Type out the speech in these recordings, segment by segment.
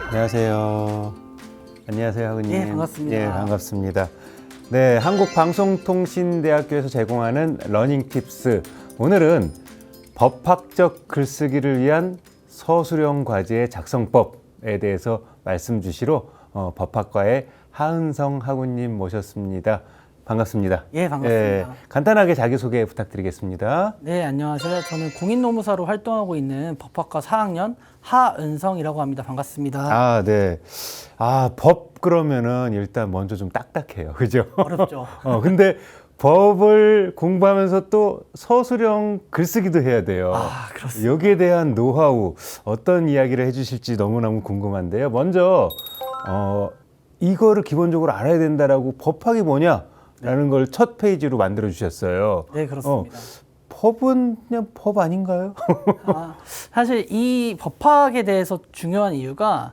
안녕하세요. 안녕하세요, 하근님. 예, 반갑습니다. 예, 반갑습니다. 네, 한국방송통신대학교에서 제공하는 러닝 팁스. 오늘은 법학적 글쓰기를 위한 서술형 과제의 작성법에 대해서 말씀 주시러 법학과의 하은성 학우님 모셨습니다. 반갑습니다. 예, 반갑습니다. 간단하게 자기소개 부탁드리겠습니다. 네, 안녕하세요. 저는 공인노무사로 활동하고 있는 법학과 4학년 하은성이라고 합니다. 반갑습니다. 아, 네. 아, 법 그러면은 일단 먼저 좀 딱딱해요. 그죠? 어렵죠. 근데 법을 공부하면서 또 서술형 글쓰기도 해야 돼요. 아, 그렇습니다. 여기에 대한 노하우, 어떤 이야기를 해주실지 너무너무 궁금한데요. 먼저, 이거를 기본적으로 알아야 된다라고 법학이 뭐냐라는 걸 첫 페이지로 만들어 주셨어요. 네, 그렇습니다. 법은 그냥 법 아닌가요? 사실 이 법학에 대해서 중요한 이유가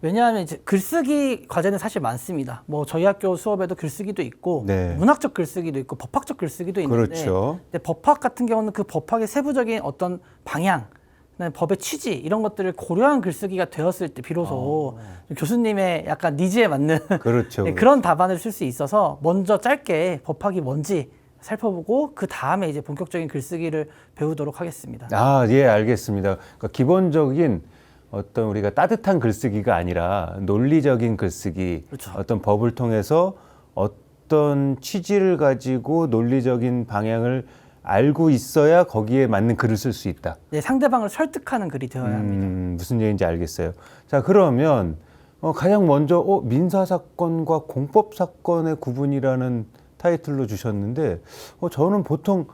왜냐하면 이제 글쓰기 과제는 사실 많습니다. 뭐 저희 학교 수업에도 글쓰기도 있고 네. 문학적 글쓰기도 있고 법학적 글쓰기도 있는데 그렇죠. 근데 법학 같은 경우는 그 법학의 세부적인 어떤 방향, 그다음에 법의 취지 이런 것들을 고려한 글쓰기가 되었을 때 비로소 교수님의 약간 니즈에 맞는 그렇죠. 네, 그런 답안을 쓸 수 있어서 먼저 짧게 법학이 뭔지 살펴보고 그 다음에 이제 본격적인 글쓰기를 배우도록 하겠습니다. 아, 예, 알겠습니다. 그러니까 기본적인 어떤 우리가 따뜻한 글쓰기가 아니라 논리적인 글쓰기, 그렇죠. 어떤 법을 통해서 어떤 취지를 가지고 논리적인 방향을 알고 있어야 거기에 맞는 글을 쓸 수 있다. 네, 상대방을 설득하는 글이 되어야 합니다. 무슨 얘기인지 알겠어요. 자, 그러면 가장 먼저 민사사건과 공법사건의 구분이라는 타이틀로 주셨는데 저는 보통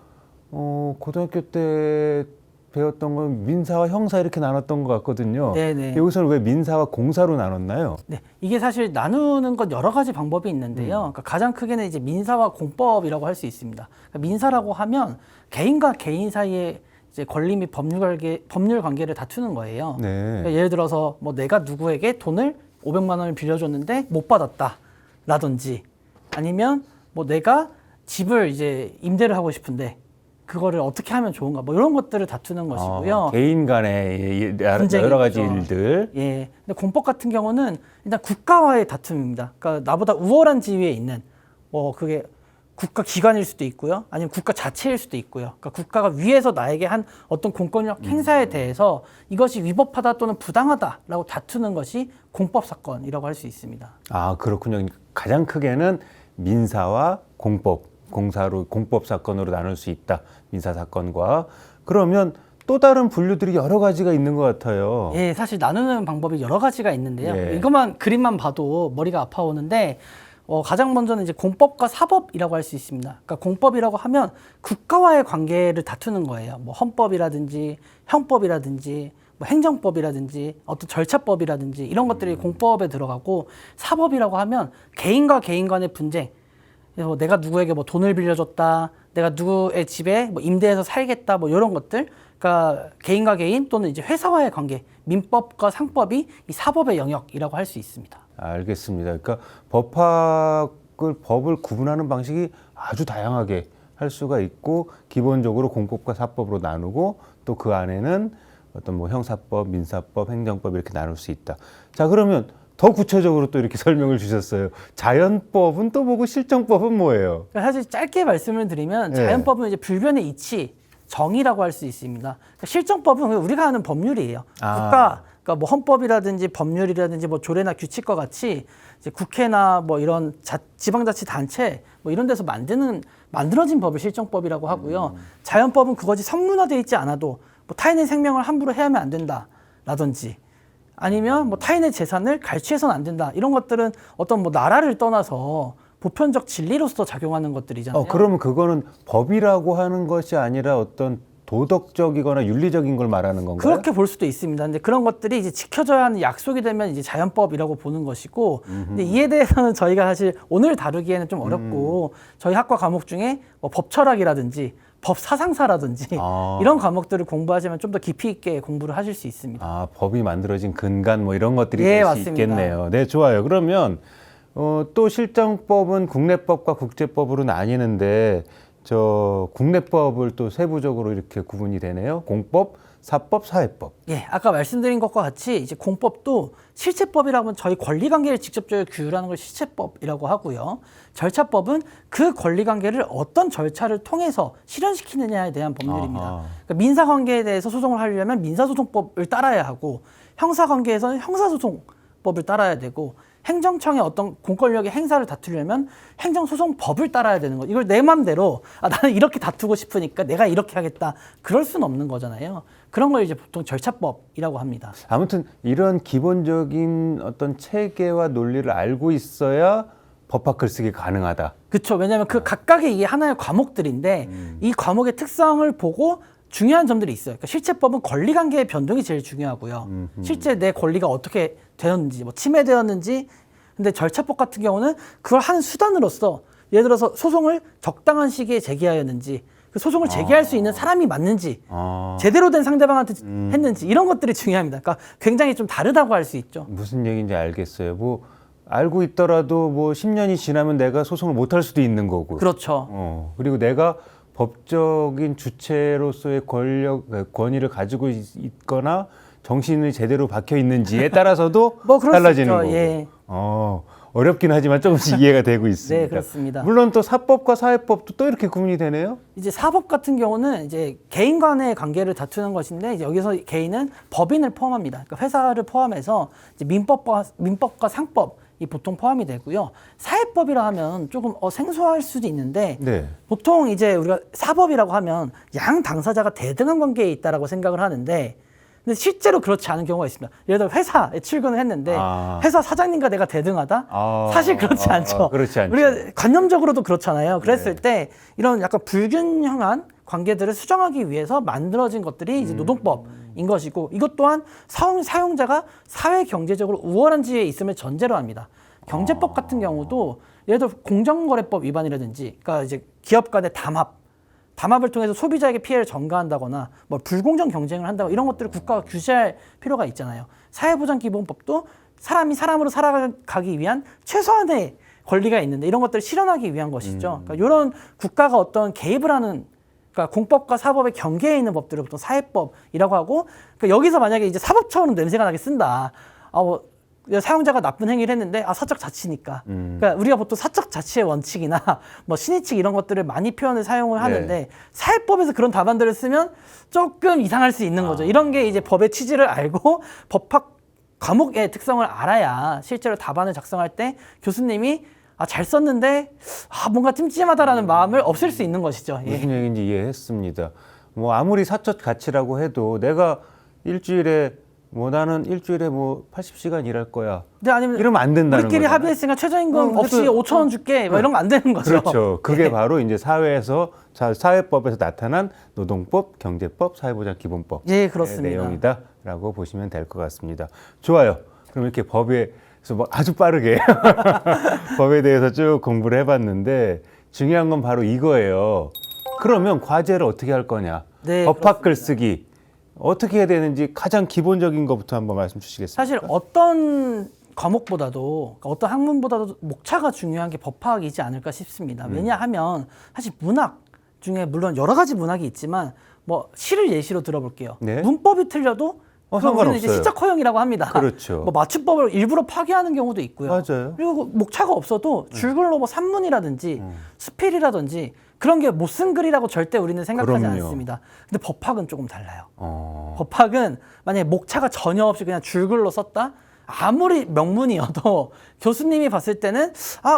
고등학교 때 배웠던 건 민사와 형사 이렇게 나눴던 것 같거든요. 네네. 여기서는 왜 민사와 공사로 나눴나요? 네, 이게 사실 나누는 건 여러 가지 방법이 있는데요. 그러니까 가장 크게는 이제 민사와 공법이라고 할 수 있습니다. 그러니까 민사라고 하면 개인과 개인 사이에 이제 권리 및 법률 관계를 다투는 거예요. 네. 그러니까 예를 들어서 뭐 내가 누구에게 돈을 500만 원을 빌려줬는데 못 받았다라든지 아니면 뭐 내가 집을 이제 임대를 하고 싶은데 그거를 어떻게 하면 좋은가 뭐 이런 것들을 다투는 것이고요. 개인 간의 분쟁이 여러 가지 있죠. 일들. 예. 근데 공법 같은 경우는 일단 국가와의 다툼입니다. 그러니까 나보다 우월한 지위에 있는 그게 국가 기관일 수도 있고요. 아니면 국가 자체일 수도 있고요. 그러니까 국가가 위에서 나에게 한 어떤 공권력 행사에 대해서 이것이 위법하다 또는 부당하다라고 다투는 것이 공법 사건이라고 할 수 있습니다. 아, 그렇군요. 가장 크게는 민사와 공사로 공법 사건으로 나눌 수 있다. 민사 사건과. 그러면 또 다른 분류들이 여러 가지가 있는 것 같아요. 예, 사실 나누는 방법이 여러 가지가 있는데요. 예. 이것만 그림만 봐도 머리가 아파오는데 가장 먼저는 이제 공법과 사법이라고 할 수 있습니다. 그러니까 공법이라고 하면 국가와의 관계를 다투는 거예요. 뭐 헌법이라든지 형법이라든지 뭐 행정법이라든지 어떤 절차법이라든지 이런 것들이 공법에 들어가고 사법이라고 하면 개인과 개인 간의 분쟁. 그래서 내가 누구에게 뭐 돈을 빌려줬다, 내가 누구의 집에 뭐 임대해서 살겠다, 뭐 이런 것들. 그러니까 개인과 개인 또는 이제 회사와의 관계, 민법과 상법이 이 사법의 영역이라고 할 수 있습니다. 알겠습니다. 그러니까 법을 구분하는 방식이 아주 다양하게 할 수가 있고 기본적으로 공법과 사법으로 나누고 또 그 안에는 어떤 뭐 형사법, 민사법, 행정법 이렇게 나눌 수 있다. 자, 그러면 더 구체적으로 또 이렇게 설명을 주셨어요. 자연법은 또 뭐고 실정법은 뭐예요? 그러니까 사실 짧게 말씀을 드리면 예. 자연법은 이제 불변의 이치, 정의라고 할 수 있습니다. 그러니까 실정법은 우리가 아는 법률이에요. 그러니까 뭐 헌법이라든지 법률이라든지 뭐 조례나 규칙과 같이 이제 국회나 뭐 이런 지방자치단체 뭐 이런 데서 만들어진 법을 실정법이라고 하고요. 자연법은 그것이 성문화되어 있지 않아도 뭐 타인의 생명을 함부로 해하면 안 된다라든지 아니면 뭐 타인의 재산을 갈취해서는 안 된다. 이런 것들은 어떤 뭐 나라를 떠나서 보편적 진리로서 작용하는 것들이잖아요. 그러면 그거는 법이라고 하는 것이 아니라 어떤 도덕적이거나 윤리적인 걸 말하는 건가요? 그렇게 볼 수도 있습니다. 근데 그런 것들이 이제 지켜져야 하는 약속이 되면 이제 자연법이라고 보는 것이고, 근데 이에 대해서는 저희가 사실 오늘 다루기에는 좀 어렵고, 저희 학과 과목 중에 뭐 법철학이라든지 법사상사라든지 이런 과목들을 공부하시면 좀 더 깊이 있게 공부를 하실 수 있습니다. 아, 법이 만들어진 근간 뭐 이런 것들이 예, 될 수 맞습니다. 있겠네요. 네, 좋아요. 그러면 또 실정법은 국내법과 국제법으로 나뉘는데 저 국내법을 또 세부적으로 이렇게 구분이 되네요. 공법, 사법, 사회법. 예, 아까 말씀드린 것과 같이 이제 공법도 실체법이라고 하면 저희 권리관계를 직접적으로 규율하는 걸 실체법이라고 하고요. 절차법은 그 권리관계를 어떤 절차를 통해서 실현시키느냐에 대한 법률입니다. 아하. 그러니까 민사관계에 대해서 소송을 하려면 민사소송법을 따라야 하고 형사관계에서는 형사소송법을 따라야 되고 행정청의 어떤 공권력의 행사를 다투려면 행정소송법을 따라야 되는 거. 이걸 내 맘대로 나는 이렇게 다투고 싶으니까 내가 이렇게 하겠다. 그럴 수는 없는 거잖아요. 그런 걸 이제 보통 절차법이라고 합니다. 아무튼 이런 기본적인 어떤 체계와 논리를 알고 있어야 법학 글쓰기 가능하다. 그렇죠. 왜냐하면 그 각각의 이게 하나의 과목들인데 이 과목의 특성을 보고 중요한 점들이 있어요. 그러니까 실체법은 권리관계의 변동이 제일 중요하고요. 실제 내 권리가 어떻게 되었는지, 뭐 침해되었는지. 근데 절차법 같은 경우는 그걸 하는 수단으로서 예를 들어서 소송을 적당한 시기에 제기하였는지, 그 소송을 제기할 수 있는 사람이 맞는지, 제대로 된 상대방한테 했는지 이런 것들이 중요합니다. 그러니까 굉장히 좀 다르다고 할 수 있죠. 무슨 얘기인지 알겠어요. 뭐 알고 있더라도 뭐 10년이 지나면 내가 소송을 못 할 수도 있는 거고. 그렇죠. 그리고 내가 법적인 주체로서의 권위를 가지고 있거나 정신이 제대로 박혀 있는지에 따라서도 뭐 그럴 수 달라지는 있죠. 거고. 예. 어렵긴 하지만 조금씩 이해가 되고 있습니다. 네, 그렇습니다. 물론 또 사법과 사회법도 또 이렇게 구분이 되네요. 이제 사법 같은 경우는 이제 개인 간의 관계를 다투는 것인데 이제 여기서 개인은 법인을 포함합니다. 그러니까 회사를 포함해서 이제 민법과 상법이 보통 포함이 되고요. 사회법이라 하면 조금 생소할 수도 있는데 네. 보통 이제 우리가 사법이라고 하면 양 당사자가 대등한 관계에 있다라고 생각을 하는데 근데 실제로 그렇지 않은 경우가 있습니다. 예를 들어 회사에 출근을 했는데 회사 사장님과 내가 대등하다? 사실 그렇지 않죠. 그렇지 않죠. 우리가 관념적으로도 그렇잖아요. 그랬을 때 이런 약간 불균형한 관계들을 수정하기 위해서 만들어진 것들이 이제 노동법인 것이고 이것 또한 사용자가 사회 경제적으로 우월한 지위에 있음을 전제로 합니다. 경제법 같은 경우도 예를 들어 공정거래법 위반이라든지 그러니까 이제 기업 간의 담합을 통해서 소비자에게 피해를 전가한다거나 뭐 불공정 경쟁을 한다고 이런 것들을 국가가 규제할 필요가 있잖아요. 사회보장기본법도 사람이 사람으로 살아가기 위한 최소한의 권리가 있는데 이런 것들을 실현하기 위한 것이죠. 그러니까 이런 국가가 어떤 개입을 하는 그러니까 공법과 사법의 경계에 있는 법들을 보통 사회법이라고 하고 그러니까 여기서 만약에 이제 사법처럼 냄새가 나게 쓴다. 사용자가 나쁜 행위를 했는데 사적 자치니까. 그러니까 우리가 보통 사적 자치의 원칙이나 뭐 신의칙 이런 것들을 많이 표현을 사용을 하는데 사회법에서 그런 답안들을 쓰면 조금 이상할 수 있는 거죠. 이런 게 이제 법의 취지를 알고 법학 과목의 특성을 알아야 실제로 답안을 작성할 때 교수님이 잘 썼는데 뭔가 찜찜하다라는 마음을 없앨 수 있는 것이죠. 무슨 얘기인지 이해했습니다. 뭐 아무리 사적 가치라고 해도 내가 나는 일주일에 80시간 일할 거야. 네, 아니면 이러면 안 된다는 우리끼리 거잖아요. 합의했으니까 최저임금 없이 5,000원 줄게. 이런 거 안 되는 거죠. 그렇죠. 그게 바로 이제 사회법에서 나타난 노동법, 경제법, 사회보장기본법 예, 그렇습니다. 내용이다라고 보시면 될 것 같습니다. 좋아요. 그럼 이렇게 법에서 아주 빠르게 법에 대해서 쭉 공부를 해봤는데 중요한 건 바로 이거예요. 그러면 과제를 어떻게 할 거냐? 네, 법학 글쓰기. 어떻게 해야 되는지 가장 기본적인 것부터 한번 말씀 주시겠습니까? 사실 어떤 과목보다도 어떤 학문보다도 목차가 중요한 게 법학이지 않을까 싶습니다. 왜냐하면 사실 문학 중에 물론 여러 가지 문학이 있지만 뭐 시를 예시로 들어볼게요. 네. 문법이 틀려도 우리는 상관없어요. 이제 시적 허용이라고 합니다. 그렇죠. 뭐 맞춤법을 일부러 파괴하는 경우도 있고요. 맞아요. 그리고 목차가 없어도 줄글로 뭐 산문이라든지 수필이라든지 그런 게 못 쓴 글이라고 절대 우리는 생각하지 그럼요. 않습니다. 근데 법학은 조금 달라요. 어. 법학은 만약에 목차가 전혀 없이 그냥 줄글로 썼다? 아무리 명문이어도 교수님이 봤을 때는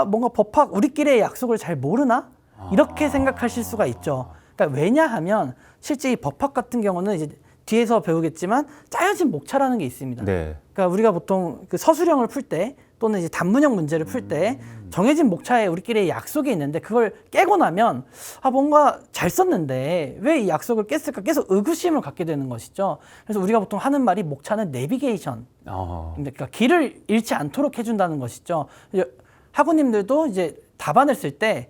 뭔가 법학 우리끼리의 약속을 잘 모르나? 이렇게 생각하실 수가 있죠. 그러니까 왜냐하면 실제 이 법학 같은 경우는 이제 뒤에서 배우겠지만 짜여진 목차라는 게 있습니다. 네. 그러니까 우리가 보통 그 서술형을 풀 때 또는 이제 단문형 문제를 풀 때 정해진 목차에 우리끼리의 약속이 있는데 그걸 깨고 나면 뭔가 잘 썼는데 왜 이 약속을 깼을까 계속 의구심을 갖게 되는 것이죠. 그래서 우리가 보통 하는 말이 목차는 내비게이션. 그러니까 길을 잃지 않도록 해준다는 것이죠. 학우님들도 이제 답안을 쓸 때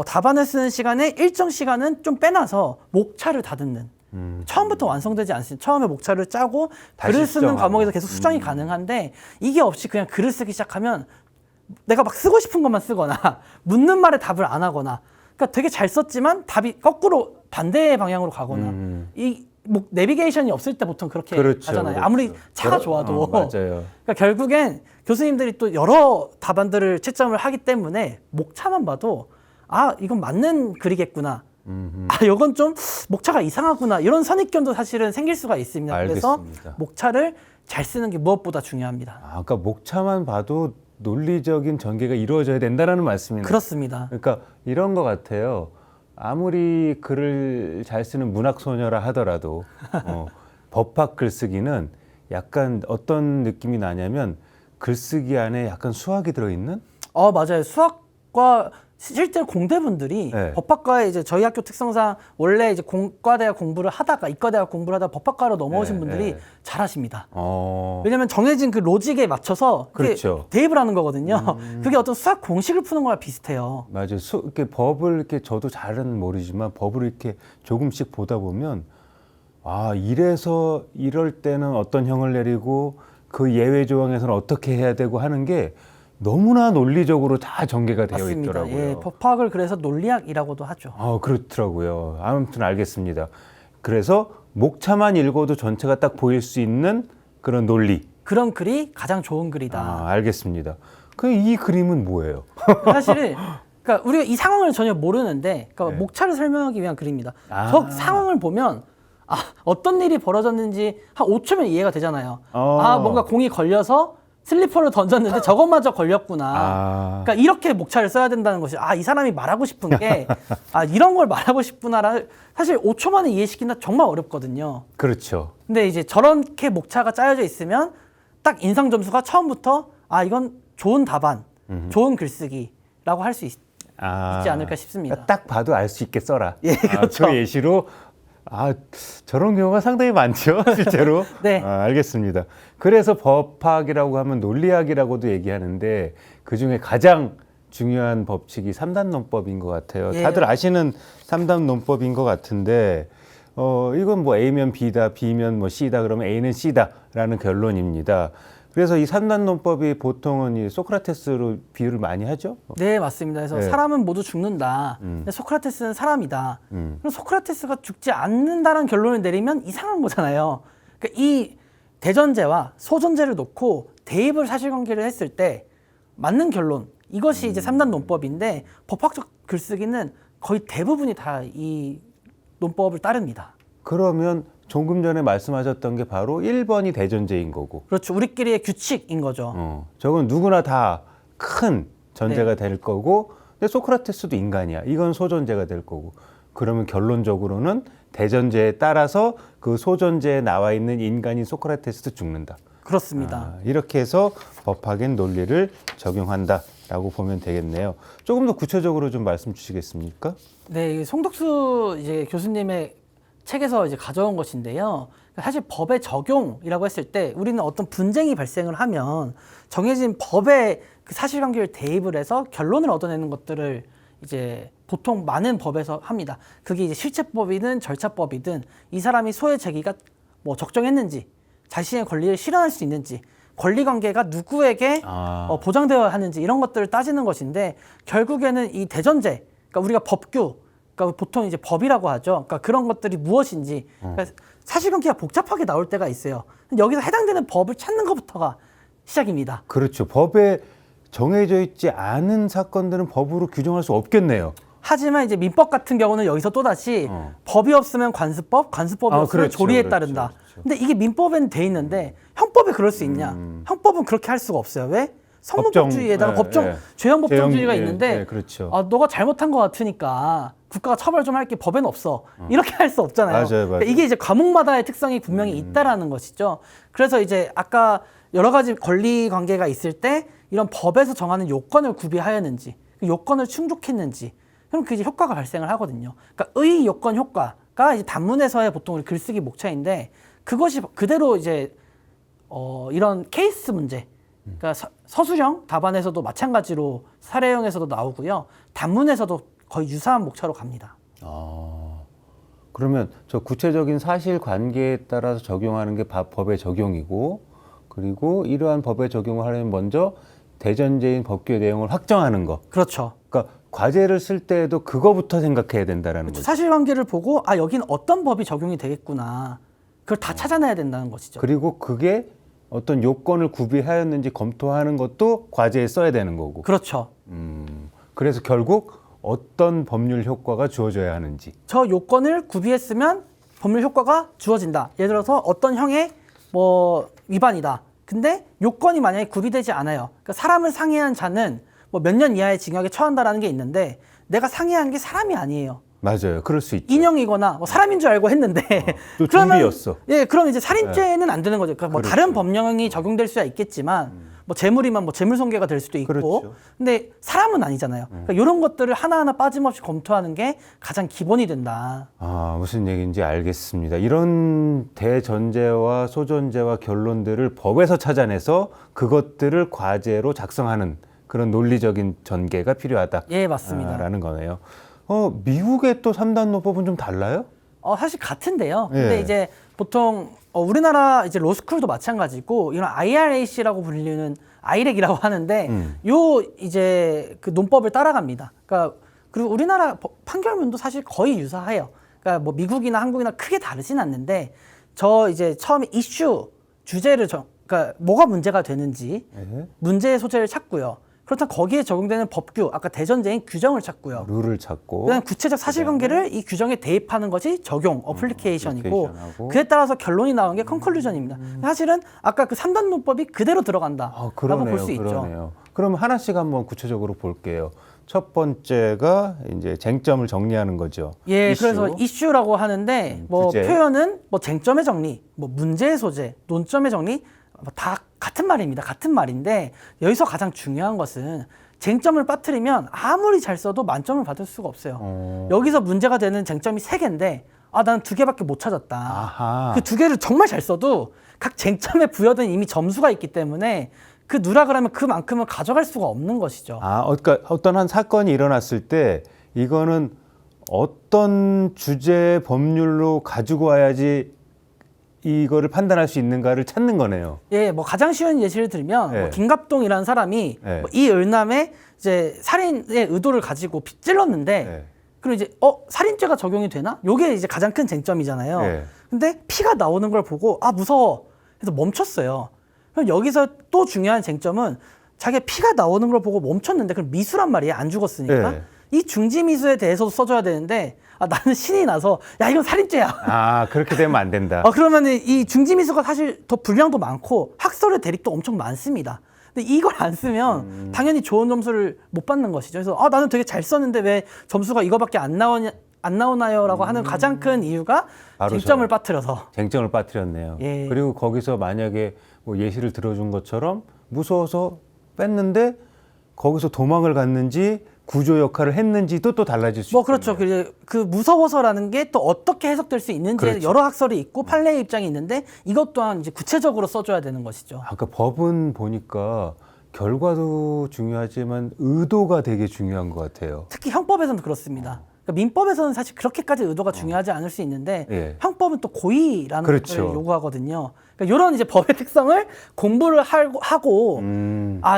답안을 쓰는 시간에 일정 시간은 좀 빼놔서 목차를 다듬는. 처음부터 완성되지 않습니다. 처음에 목차를 짜고 글을 쓰는 수정하고. 과목에서 계속 수정이 가능한데 이게 없이 그냥 글을 쓰기 시작하면 내가 막 쓰고 싶은 것만 쓰거나 묻는 말에 답을 안 하거나 그러니까 되게 잘 썼지만 답이 거꾸로 반대 방향으로 가거나 이 뭐 내비게이션이 없을 때 보통 그렇게 그렇죠, 하잖아요. 그렇죠. 아무리 차가 좋아도. 맞아요. 그러니까 결국엔 교수님들이 또 여러 답안들을 채점을 하기 때문에 목차만 봐도 아 이건 맞는 글이겠구나. 아 이건 좀 목차가 이상하구나. 이런 선입견도 사실은 생길 수가 있습니다. 그래서 알겠습니다. 목차를 잘 쓰는 게 무엇보다 중요합니다. 아까 목차만 봐도 논리적인 전개가 이루어져야 된다는 말씀이네요. 그렇습니다. 그러니까 이런 것 같아요. 아무리 글을 잘 쓰는 문학 소녀라 하더라도 법학 글쓰기는 약간 어떤 느낌이 나냐면 글쓰기 안에 약간 수학이 들어있는? 맞아요. 수학과 실제 공대분들이 네. 법학과에 이제 저희 학교 특성상 원래 이제 공과대학 공부를 하다가 이과대학 공부를 하다가 법학과로 넘어오신 네, 분들이 네. 잘하십니다. 어, 왜냐하면 정해진 그 로직에 맞춰서 그게 그렇죠. 대입을 하는 거거든요. 그게 어떤 수학 공식을 푸는 거랑 비슷해요. 맞아요. 이렇게 법을 이렇게 저도 잘은 모르지만 법을 이렇게 조금씩 보다 보면 아 이래서 이럴 때는 어떤 형을 내리고 그 예외 조항에서는 어떻게 해야 되고 하는 게 너무나 논리적으로 다 전개가 되어 맞습니다. 있더라고요. 예, 법학을 그래서 논리학이라고도 하죠. 그렇더라고요. 아무튼 알겠습니다. 그래서 목차만 읽어도 전체가 딱 보일 수 있는 그런 논리. 그런 글이 가장 좋은 글이다. 알겠습니다. 이 그림은 뭐예요? 사실 그러니까 우리가 이 상황을 전혀 모르는데 그러니까 네. 목차를 설명하기 위한 글입니다. 아. 저 상황을 보면 어떤 일이 벌어졌는지 한 5초면 이해가 되잖아요. 뭔가 공이 걸려서 슬리퍼를 던졌는데 저것마저 걸렸구나. 그러니까 이렇게 목차를 써야 된다는 것이 이 사람이 말하고 싶은 게 이런 걸 말하고 싶구나를 사실 5초 만에 이해시키기는 정말 어렵거든요. 그렇죠. 근데 이제 저렇게 목차가 짜여져 있으면 딱 인상 점수가 처음부터 이건 좋은 답안, 좋은 글쓰기라고 할 수 있지 않을까 싶습니다. 그러니까 딱 봐도 알 수 있게 써라. 예, 그렇죠. 그 예시로 저런 경우가 상당히 많죠, 실제로. 네. 알겠습니다. 그래서 법학이라고 하면 논리학이라고도 얘기하는데 그 중에 가장 중요한 법칙이 3단 논법인 것 같아요. 예. 다들 아시는 3단 논법인 것 같은데 이건 뭐 A면 B다, B면 뭐 C다 그러면 A는 C다라는 결론입니다. 그래서 이 3단 논법이 보통은 이 소크라테스로 비유를 많이 하죠. 네, 맞습니다. 그래서 네. 사람은 모두 죽는다. 근데 소크라테스는 사람이다. 음. 그럼 소크라테스가 죽지 않는다는 결론을 내리면 이상한 거잖아요. 그러니까 이 대전제와 소전제를 놓고 대입을 사실관계를 했을 때 맞는 결론, 이것이 이제 3단 논법인데 법학적 글쓰기는 거의 대부분이 다 이 논법을 따릅니다. 그러면 조금 전에 말씀하셨던 게 바로 1번이 대전제인 거고 그렇죠. 우리끼리의 규칙인 거죠. 저건 누구나 다 큰 전제가 네. 될 거고 근데 소크라테스도 인간이야. 이건 소전제가 될 거고 그러면 결론적으로는 대전제에 따라서 그 소전제에 나와 있는 인간인 소크라테스도 죽는다. 그렇습니다. 이렇게 해서 법학엔 논리를 적용한다라고 보면 되겠네요. 조금 더 구체적으로 좀 말씀 주시겠습니까? 네, 이 송덕수 이제 교수님의 책에서 이제 가져온 것인데요. 사실 법의 적용이라고 했을 때 우리는 어떤 분쟁이 발생을 하면 정해진 법의 그 사실관계를 대입을 해서 결론을 얻어내는 것들을 이제 보통 많은 법에서 합니다. 그게 이제 실체법이든 절차법이든 이 사람이 소의 제기가 뭐 적정했는지, 자신의 권리를 실현할 수 있는지, 권리관계가 누구에게 보장되어야 하는지 이런 것들을 따지는 것인데 결국에는 이 대전제, 그러니까 우리가 법규, 그러니까 보통 이제 법이라고 하죠. 그러니까 그런 것들이 무엇인지 그러니까 사실관계가 복잡하게 나올 때가 있어요. 여기서 해당되는 법을 찾는 것부터가 시작입니다. 그렇죠. 법에 정해져 있지 않은 사건들은 법으로 규정할 수 없겠네요. 하지만 이제 민법 같은 경우는 여기서 또다시 법이 없으면 관습법, 관습법이 없으면 그렇죠, 조리에 그렇죠, 따른다. 그렇죠. 근데 이게 민법에는 돼 있는데 형법에 그럴 수 있냐? 형법은 그렇게 할 수가 없어요. 왜? 성문법주의에다가 죄형법정주의가 있는데 그렇죠. 너가 잘못한 것 같으니까 국가가 처벌 좀 할게 법에는 없어. 이렇게 할 수 없잖아요. 맞아요. 그러니까 이게 이제 과목마다의 특성이 분명히 있다라는 것이죠. 그래서 이제 아까 여러 가지 권리 관계가 있을 때 이런 법에서 정하는 요건을 구비하였는지, 그 요건을 충족했는지, 그럼 그 이제 효과가 발생을 하거든요. 그러니까 의 요건 효과가 이제 단문에서의 보통 우리 글쓰기 목차인데 그것이 그대로 이제 이런 케이스 문제, 그러니까 서술형 답안에서도 마찬가지로 사례형에서도 나오고요. 단문에서도 거의 유사한 목차로 갑니다. 그러면 저 구체적인 사실관계에 따라서 적용하는 게 법의 적용이고 그리고 이러한 법의 적용을 하려면 먼저 대전제인 법규의 내용을 확정하는 거. 그렇죠. 그러니까 과제를 쓸 때에도 그거부터 생각해야 된다라는 거죠. 사실관계를 보고 아 여기는 어떤 법이 적용이 되겠구나. 그걸 다 찾아내야 된다는 것이죠. 그리고 그게 어떤 요건을 구비하였는지 검토하는 것도 과제에 써야 되는 거고. 그렇죠. 그래서 결국 어떤 법률 효과가 주어져야 하는지. 저 요건을 구비했으면 법률 효과가 주어진다. 예를 들어서 어떤 형의 뭐 위반이다. 근데 요건이 만약에 구비되지 않아요. 그러니까 사람을 상해한 자는 뭐 몇 년 이하의 징역에 처한다라는 게 있는데 내가 상해한 게 사람이 아니에요. 맞아요. 그럴 수 있죠. 인형이거나 뭐 사람인 줄 알고 했는데 또 좀비였어. 예, 그럼 이제 살인죄는 안 되는 거죠. 그러니까 뭐 그렇죠. 다른 법령이 적용될 수야 있겠지만 뭐 재물이면 뭐 재물손괴가 될 수도 있고 그렇죠. 근데 사람은 아니잖아요. 그러니까 이런 것들을 하나하나 빠짐없이 검토하는 게 가장 기본이 된다. 아, 무슨 얘기인지 알겠습니다. 이런 대전제와 소전제와 결론들을 법에서 찾아내서 그것들을 과제로 작성하는 그런 논리적인 전개가 필요하다. 예, 맞습니다. 라는 거네요. 미국의 또 3단 노법은 좀 달라요? 사실 같은데요. 근데 예. 이제 보통 우리나라 이제 로스쿨도 마찬가지고 이런 IRAC라고 불리는 아이렉이라고 하는데 요 이제 그 논법을 따라갑니다. 그러니까 그리고 우리나라 판결문도 사실 거의 유사해요. 그러니까 뭐 미국이나 한국이나 크게 다르진 않는데 저 이제 처음에 이슈 주제를 그러니까 뭐가 문제가 되는지 예. 문제의 소재를 찾고요. 그렇다면 거기에 적용되는 법규, 아까 대전제인 규정을 찾고요. 룰을 찾고. 그다음 구체적 사실관계를 이 규정에 대입하는 것이 적용, 어플리케이션이고 어플리케이션하고. 그에 따라서 결론이 나온 게 컨클루전입니다. 사실은 아까 그 3단 논법이 그대로 들어간다라고 볼 수 있죠. 그러네요. 그럼 하나씩 한번 구체적으로 볼게요. 첫 번째가 이제 쟁점을 정리하는 거죠. 예, 이슈. 그래서 이슈라고 하는데 뭐 주제. 표현은 뭐 쟁점의 정리, 뭐 문제의 소재, 논점의 정리 뭐 다 같은 말입니다. 같은 말인데 여기서 가장 중요한 것은 쟁점을 빠뜨리면 아무리 잘 써도 만점을 받을 수가 없어요. 여기서 문제가 되는 쟁점이 3개인데 나는 2개밖에 못 찾았다. 아하. 그 2개를 정말 잘 써도 각 쟁점에 부여된 이미 점수가 있기 때문에 그 누락을 하면 그만큼은 가져갈 수가 없는 것이죠. 그러니까 어떤 한 사건이 일어났을 때 이거는 어떤 주제 법률로 가지고 와야지 이거를 판단할 수 있는가를 찾는 거네요. 예, 뭐 가장 쉬운 예시를 들면 네. 뭐 김갑동이라는 사람이 네. 뭐이 을남의 이제 살인의 의도를 가지고 찔렀는데 네. 그럼 이제 살인죄가 적용이 되나? 요게 이제 가장 큰 쟁점이잖아요. 네. 근데 피가 나오는 걸 보고 무서워. 그래서 멈췄어요. 그럼 여기서 또 중요한 쟁점은 자기가 피가 나오는 걸 보고 멈췄는데 그럼 미수란 말이에요. 안 죽었으니까. 네. 이 중지 미수에 대해서도 써줘야 되는데 나는 신이 나서 야 이건 살인죄야. 그렇게 되면 안 된다. 그러면 이 중지 미수가 사실 더 분량도 많고 학설의 대립도 엄청 많습니다. 근데 이걸 안 쓰면 당연히 좋은 점수를 못 받는 것이죠. 그래서 나는 되게 잘 썼는데 왜 점수가 이거밖에 안 나오나요라고 하는 가장 큰 이유가 바로 쟁점을 빠뜨려서. 쟁점을 빠뜨렸네요. 예. 그리고 거기서 만약에 뭐 예시를 들어준 것처럼 무서워서 뺐는데 거기서 도망을 갔는지 구조 역할을 했는지도 또 달라질 수 있고. 그렇죠. 그 무서워서라는 게 또 어떻게 해석될 수 있는지 그렇죠. 여러 학설이 있고 판례의 입장이 있는데 이것 또한 이제 구체적으로 써줘야 되는 것이죠. 아까 법은 보니까 결과도 중요하지만 의도가 되게 중요한 것 같아요. 특히 형법에서는 그렇습니다. 그러니까 민법에서는 사실 그렇게까지 의도가 중요하지 않을 수 있는데 예. 형법은 또 고의라는 그렇죠. 것을 요구하거든요. 그러니까 이런 이제 법의 특성을 공부를 하고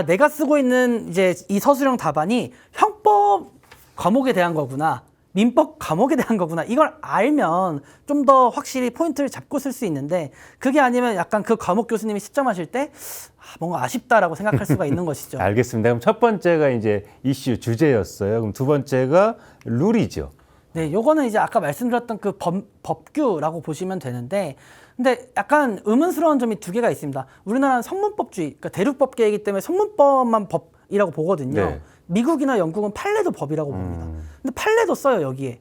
내가 쓰고 있는 이제 이 서술형 답안이 형법 과목에 대한 거구나. 민법 과목에 대한 거구나. 이걸 알면 좀 더 확실히 포인트를 잡고 쓸 수 있는데 그게 아니면 약간 그 과목 교수님이 시점하실 때 뭔가 아쉽다라고 생각할 수가 있는 것이죠. 알겠습니다. 그럼 첫 번째가 이제 이슈 주제였어요. 그럼 두 번째가 룰이죠. 네, 요거는 이제 아까 말씀드렸던 그 법규라고 보시면 되는데 근데 약간 의문스러운 점이 2개가 있습니다. 우리나라는 성문법주의, 그러니까 대륙법계이기 때문에 성문법만 법이라고 보거든요. 네. 미국이나 영국은 판례도 법이라고 봅니다. 근데 판례도 써요, 여기에.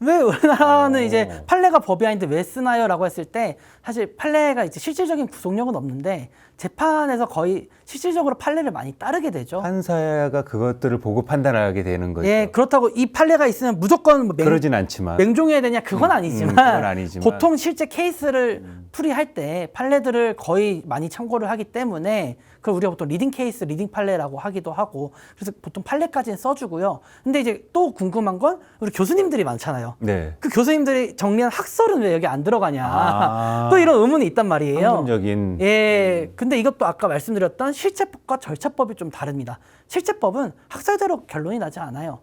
왜 우리나라는 이제 판례가 법이 아닌데 왜 쓰나요? 라고 했을 때 사실 판례가 이제 실질적인 구속력은 없는데 재판에서 거의 실질적으로 판례를 많이 따르게 되죠. 판사가 그것들을 보고 판단하게 되는 거죠. 예, 그렇다고 이 판례가 있으면 무조건 그러진 않지만. 맹종해야 되냐 그건 아니지만, 그건 아니지만. 보통 실제 케이스를 풀이할 때 판례들을 거의 많이 참고를 하기 때문에 그걸 우리가 보통 리딩 케이스, 리딩 판례라고 하기도 하고 그래서 보통 판례까지는 써주고요. 근데 이제 또 궁금한 건 우리 교수님들이 많습니다. 많잖아요. 네. 그 교수님들이 정리한 학설은 왜 여기 안 들어가냐. 아. 또 이런 의문이 있단 말이에요. 학문적인. 예. 근데 이것도 아까 말씀드렸던 실체법과 절차법이 좀 다릅니다. 실체법은 학설대로 결론이 나지 않아요.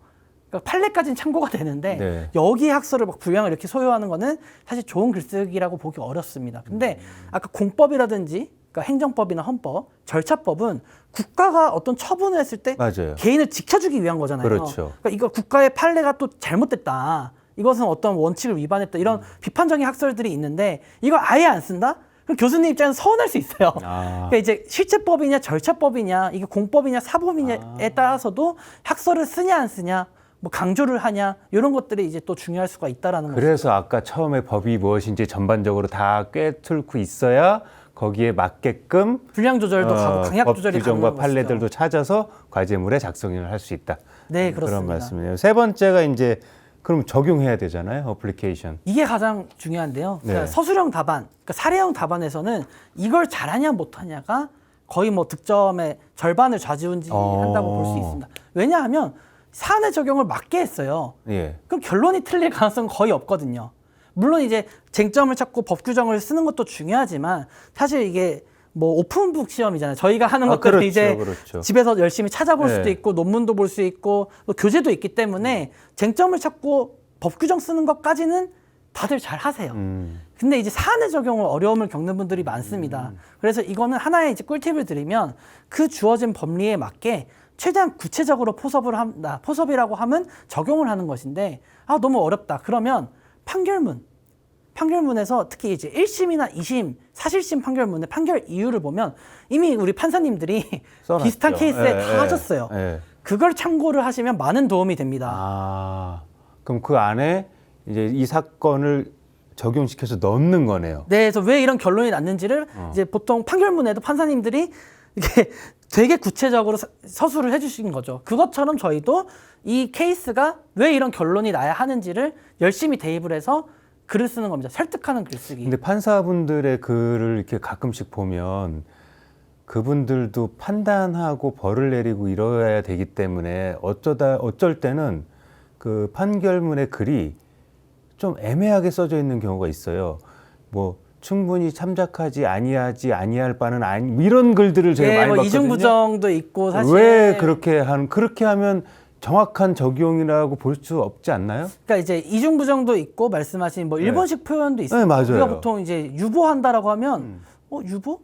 그러니까 판례까지는 참고가 되는데 네. 여기 학설을 막 분량을 이렇게 소요하는 거는 사실 좋은 글쓰기라고 보기 어렵습니다. 근데 아까 공법이라든지 그러니까 행정법이나 헌법, 절차법은 국가가 어떤 처분을 했을 때 맞아요. 개인을 지켜주기 위한 거잖아요. 그렇죠. 그러니까 이거 국가의 판례가 또 잘못됐다. 이것은 어떤 원칙을 위반했다. 이런 비판적인 학설들이 있는데 이걸 아예 안 쓴다? 그럼 교수님 입장에서 서운할 수 있어요. 그러니까 이제 실체법이냐 절차법이냐 이게 공법이냐 사법이냐에 따라서도 학설을 쓰냐 안 쓰냐 뭐 강조를 하냐 이런 것들이 이제 또 중요할 수가 있다라는 거죠. 그래서 아까 처음에 법이 무엇인지 전반적으로 다 꿰뚫고 있어야 거기에 맞게끔 분량 조절도 가고 강약 법 조절이 규정과 가능한 것이죠. 판례들도 찾아서 과제물에 작성을 할 수 있다. 네, 그런 그렇습니다. 말씀이네요. 세 번째가 이제 그럼 적용해야 되잖아요. 어플리케이션. 이게 가장 중요한데요. 그러니까 네. 서술형 답안, 그러니까 사례형 답안에서는 이걸 잘하냐 못하냐가 거의 뭐 득점의 절반을 좌지우지한다고 볼 수 있습니다. 왜냐하면 사안의 적용을 맞게 했어요. 예. 그럼 결론이 틀릴 가능성은 거의 없거든요. 물론 이제 쟁점을 찾고 법 규정을 쓰는 것도 중요하지만 사실 이게 뭐 오픈북 시험이잖아요. 저희가 하는 것들은 그렇죠, 이제 그렇죠. 집에서 열심히 찾아볼 네. 수도 있고 논문도 볼 수 있고 또 교재도 있기 때문에 쟁점을 찾고 법 규정 쓰는 것까지는 다들 잘 하세요. 근데 이제 사안의 적용을 어려움을 겪는 분들이 많습니다. 그래서 이거는 하나의 이제 꿀팁을 드리면 그 주어진 법리에 맞게 최대한 구체적으로 포섭을 한다. 포섭이라고 하면 적용을 하는 것인데 아 너무 어렵다. 그러면 판결문에서 특히 이제 1심이나 2심, 사실심 판결문의 판결 이유를 보면 이미 우리 판사님들이 써놨죠. 비슷한 케이스에 예, 다 예, 하셨어요. 예. 그걸 참고를 하시면 많은 도움이 됩니다. 아, 그럼 그 안에 이제 이 사건을 적용시켜서 넣는 거네요. 네, 그래서 왜 이런 결론이 났는지를 이제 보통 판결문에도 판사님들이 이게 되게 구체적으로 서술을 해주신 거죠. 그것처럼 저희도 이 케이스가 왜 이런 결론이 나야 하는지를 열심히 대입을 해서 글을 쓰는 겁니다. 설득하는 글쓰기. 근데 판사분들의 글을 이렇게 가끔씩 보면 그분들도 판단하고 벌을 내리고 이뤄야 되기 때문에 어쩔 때는 그 판결문의 글이 좀 애매하게 써져 있는 경우가 있어요. 뭐 충분히 참작하지 아니할 바는 아니 뭐 이런 글들을 제가 많이 뭐 봤거든요. 이중부정도 있고 사실 왜 그렇게 하면 정확한 적용이라고 볼 수 없지 않나요? 그러니까 이제 이중부정도 있고 말씀하신 뭐 일본식 표현도 있어요. 네, 맞아요. 우리가 보통 이제 유보한다라고 하면 유보?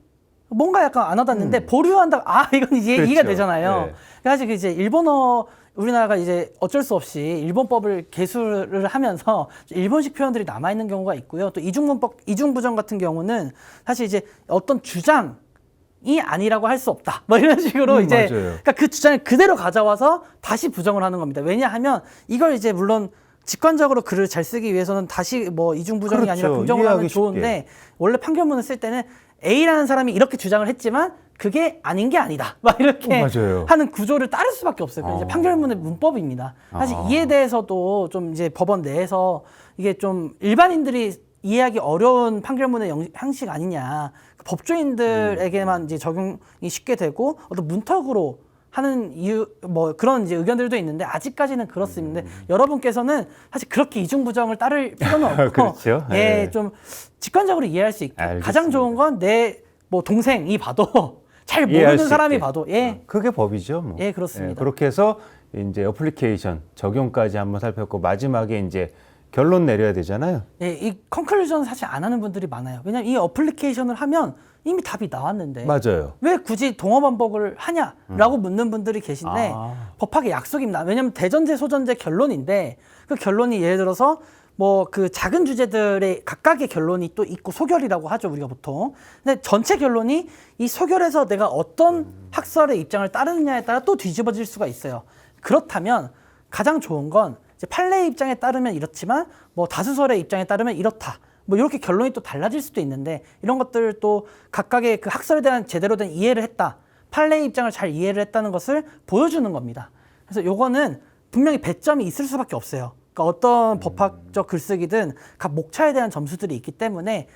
뭔가 약간 안 와닿는데 보류한다. 아 이건 이제 그렇죠. 이해가 되잖아요. 네. 사실 이제 일본어 우리나라가 이제 어쩔 수 없이 일본법을 개수를 하면서 일본식 표현들이 남아 있는 경우가 있고요. 또 이중부정 같은 경우는 사실 이제 어떤 주장이 아니라고 할 수 없다. 뭐 이런 식으로 이제 맞아요. 그러니까 그 주장을 그대로 가져와서 다시 부정을 하는 겁니다. 왜냐하면 이걸 이제 물론 직관적으로 글을 잘 쓰기 위해서는 다시 뭐 이중부정이 아니라 그렇죠. 부정을 하면 이해하기 좋은데 원래 판결문을 쓸 때는 A라는 사람이 이렇게 주장을 했지만 그게 아닌 게 아니다. 막 이렇게 맞아요. 하는 구조를 따를 수밖에 없어요. 그게 이제 판결문의 문법입니다. 사실 이에 대해서도 좀 이제 법원 내에서 이게 좀 일반인들이 이해하기 어려운 판결문의 형식 아니냐. 법조인들에게만 이제 적용이 쉽게 되고 어떤 문턱으로 하는 이유 뭐 그런 이제 의견들도 있는데 아직까지는 그렇습니다. 여러분께서는 사실 그렇게 이중부정을 따를 필요는 없고 그렇죠. 예, 네. 좀 직관적으로 이해할 수 있게 알겠습니다. 가장 좋은 건 내 뭐 동생이 봐도 잘 이해할 모르는 수 사람이 있게. 봐도 예. 그게 법이죠. 뭐. 예, 그렇습니다. 그렇게 해서 이제 어플리케이션 적용까지 한번 살폈고 마지막에 이제 결론 내려야 되잖아요. 예, 이 컨클루전 사실 안 하는 분들이 많아요. 왜냐면 이 어플리케이션을 하면 이미 답이 나왔는데 맞아요. 왜 굳이 동어 반복을 하냐라고 묻는 분들이 계신데 법학의 약속입니다. 왜냐면 대전제, 소전제 결론인데 그 결론이 예를 들어서 뭐 그 작은 주제들의 각각의 결론이 또 있고 소결이라고 하죠 우리가 보통. 근데 전체 결론이 이 소결에서 내가 어떤 학설의 입장을 따르느냐에 따라 또 뒤집어질 수가 있어요. 그렇다면 가장 좋은 건 이제 판례의 입장에 따르면 이렇지만 뭐 다수설의 입장에 따르면 이렇다. 뭐 이렇게 결론이 또 달라질 수도 있는데 이런 것들 또 각각의 그 학설에 대한 제대로 된 이해를 했다. 판례의 입장을 잘 이해를 했다는 것을 보여주는 겁니다. 그래서 요거는 분명히 배점이 있을 수밖에 없어요. 그러니까 어떤 법학적 글쓰기든 각 목차에 대한 점수들이 있기 때문에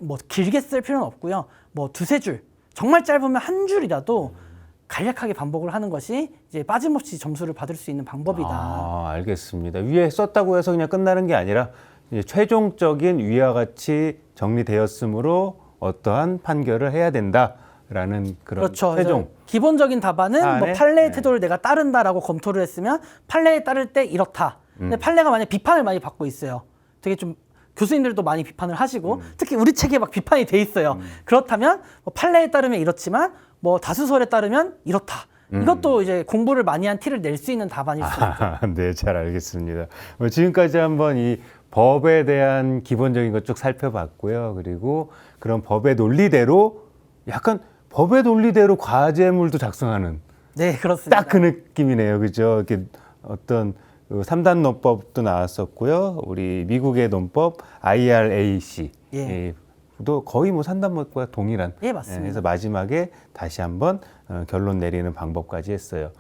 뭐 길게 쓸 필요는 없고요. 뭐 두세 줄, 정말 짧으면 한 줄이라도 간략하게 반복을 하는 것이 이제 빠짐없이 점수를 받을 수 있는 방법이다. 아, 알겠습니다. 위에 썼다고 해서 그냥 끝나는 게 아니라 이제 최종적인 위와 같이 정리되었으므로 어떠한 판결을 해야 된다라는 그런 그렇죠. 최종. 그래서 기본적인 답안은 뭐 안에? 판례의 네. 태도를 내가 따른다라고 검토를 했으면 판례에 따를 때 이렇다. 근데 판례가 만약 비판을 많이 받고 있어요. 되게 좀 교수님들도 많이 비판을 하시고 특히 우리 책에 막 비판이 돼 있어요. 그렇다면 뭐 판례에 따르면 이렇지만 뭐 다수설에 따르면 이렇다. 이것도 이제 공부를 많이 한 티를 낼 수 있는 답안일 수 있죠. 네, 잘 알겠습니다. 지금까지 한번 이 법에 대한 기본적인 것 쭉 살펴봤고요. 그리고 그런 법의 논리대로 약간 법의 논리대로 과제물도 작성하는 네, 그렇습니다. 딱 그 느낌이네요. 그죠? 이렇게 어떤 그 3단 논법도 나왔었고요. 우리 미국의 논법 IRAC 예. 도 거의 뭐 3단 논법과 동일한. 예, 맞습니다. 그래서 마지막에 다시 한번 결론 내리는 방법까지 했어요.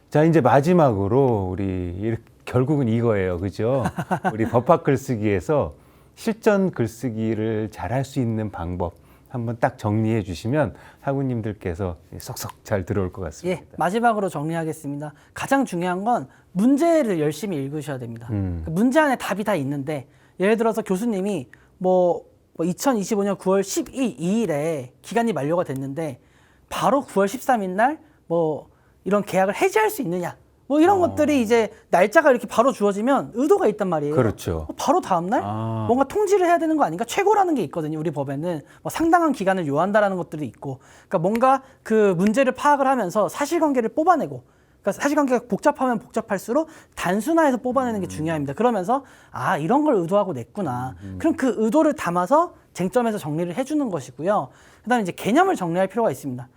자, 이제 마지막으로 우리 결국은 이거예요. 그죠? 우리 법학 글쓰기에서 실전 글쓰기를 잘할 수 있는 방법 한번 딱 정리해 주시면 학우님들께서 쏙쏙 잘 들어올 것 같습니다. 예, 마지막으로 정리하겠습니다. 가장 중요한 건 문제를 열심히 읽으셔야 됩니다. 그 문제 안에 답이 다 있는데 예를 들어서 교수님이 뭐 2025년 9월 12일에 기간이 만료가 됐는데 바로 9월 13일 날 뭐 이런 계약을 해지할 수 있느냐 뭐 이런 것들이 이제 날짜가 이렇게 바로 주어지면 의도가 있단 말이에요. 그렇죠. 바로 다음 날 뭔가 통지를 해야 되는 거 아닌가? 최고라는 게 있거든요. 우리 법에는 뭐 상당한 기간을 요한다라는 것들이 있고, 그러니까 뭔가 그 문제를 파악을 하면서 사실관계를 뽑아내고, 그러니까 사실관계가 복잡하면 복잡할수록 단순화해서 뽑아내는 게 중요합니다. 그러면서 아 이런 걸 의도하고 냈구나. 그럼 그 의도를 담아서 쟁점에서 정리를 해주는 것이고요. 그다음에 이제 개념을 정리할 필요가 있습니다.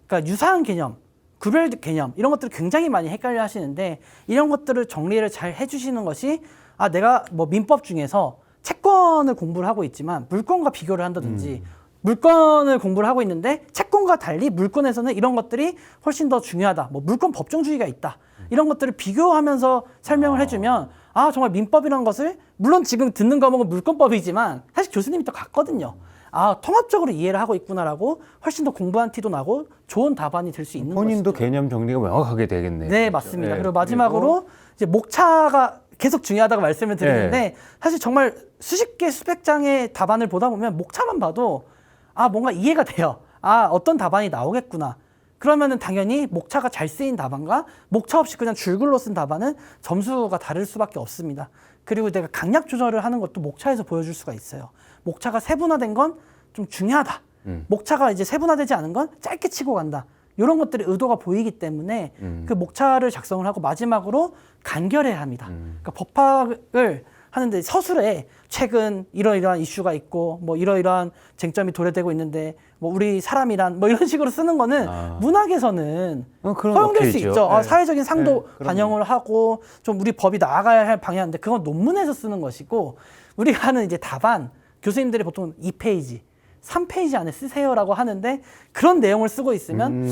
그러니까 유사한 개념, 구별 개념 이런 것들을 굉장히 많이 헷갈려 하시는데 이런 것들을 정리를 잘 해주시는 것이 아 내가 뭐 민법 중에서 채권을 공부를 하고 있지만 물권과 비교를 한다든지 물권을 공부를 하고 있는데 채권과 달리 물권에서는 이런 것들이 훨씬 더 중요하다. 뭐 물권 법정주의가 있다. 이런 것들을 비교하면서 설명을 해주면 아 정말 민법이라는 것을 물론 지금 듣는 과목은 물권법이지만 사실 교수님이 또 같거든요. 아 통합적으로 이해를 하고 있구나라고 훨씬 더 공부한 티도 나고 좋은 답안이 될 수 있는 본인도 것이죠. 개념 정리가 명확하게 되겠네요. 네 그렇죠? 맞습니다. 네. 그리고 마지막으로 이제 목차가 계속 중요하다고 말씀을 드리는데 사실 정말 수십 개 수백 장의 답안을 보다 보면 목차만 봐도 아 뭔가 이해가 돼요. 아 어떤 답안이 나오겠구나. 그러면은 당연히 목차가 잘 쓰인 답안과 목차 없이 그냥 줄글로 쓴 답안은 점수가 다를 수밖에 없습니다. 그리고 내가 강약 조절을 하는 것도 목차에서 보여줄 수가 있어요. 목차가 세분화된 건 좀 중요하다. 목차가 이제 세분화되지 않은 건 짧게 치고 간다. 이런 것들이 의도가 보이기 때문에 그 목차를 작성을 하고 마지막으로 간결해야 합니다. 그러니까 법학을 하는데 서술에 최근 이러이러한 이슈가 있고 뭐 이러이러한 쟁점이 도래되고 있는데 뭐 우리 사람이란 뭐 이런 식으로 쓰는 거는 문학에서는 그런 허용될 수 오케이죠. 있죠. 네. 사회적인 상도 네, 반영을 하고 좀 우리 법이 나아가야 할 방향인데 그건 논문에서 쓰는 것이고 우리가 하는 이제 답안 교수님들이 보통 2페이지 3페이지 안에 쓰세요라고 하는데 그런 내용을 쓰고 있으면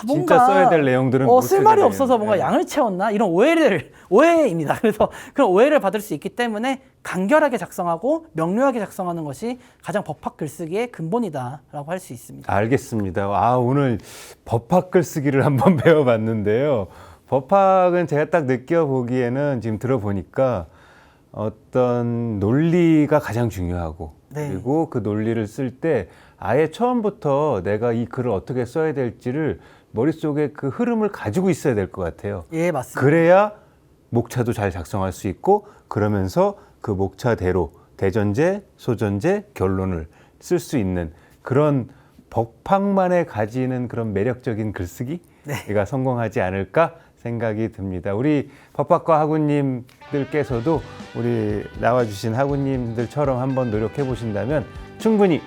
진짜 써야 될 내용들은 쓸 말이 써야 없어서 뭔가 되는, 양을 채웠나 이런 오해입니다. 그래서 그런 오해를 받을 수 있기 때문에 간결하게 작성하고 명료하게 작성하는 것이 가장 법학 글쓰기의 근본이다라고 할 수 있습니다. 알겠습니다. 아, 오늘 법학 글쓰기를 한번 배워봤는데요. 법학은 제가 딱 느껴보기에는 지금 들어보니까 어떤 논리가 가장 중요하고 네. 그리고 그 논리를 쓸 때 아예 처음부터 내가 이 글을 어떻게 써야 될지를 머릿속에 그 흐름을 가지고 있어야 될 것 같아요. 예, 맞습니다. 그래야 목차도 잘 작성할 수 있고 그러면서 그 목차대로 대전제, 소전제, 결론을 쓸 수 있는 그런 법학만에 가지는 그런 매력적인 글쓰기가 성공하지 않을까 생각이 듭니다. 우리 법학과 학우님들께서도 우리 나와주신 학우님들처럼 한번 노력해 보신다면 충분히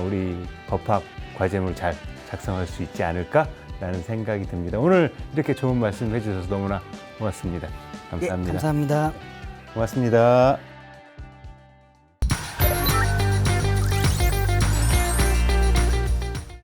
우리 법학 과제물 잘 작성할 수 있지 않을까라는 생각이 듭니다. 오늘 이렇게 좋은 말씀 해주셔서 너무나 고맙습니다. 감사합니다. 예, 감사합니다. 고맙습니다.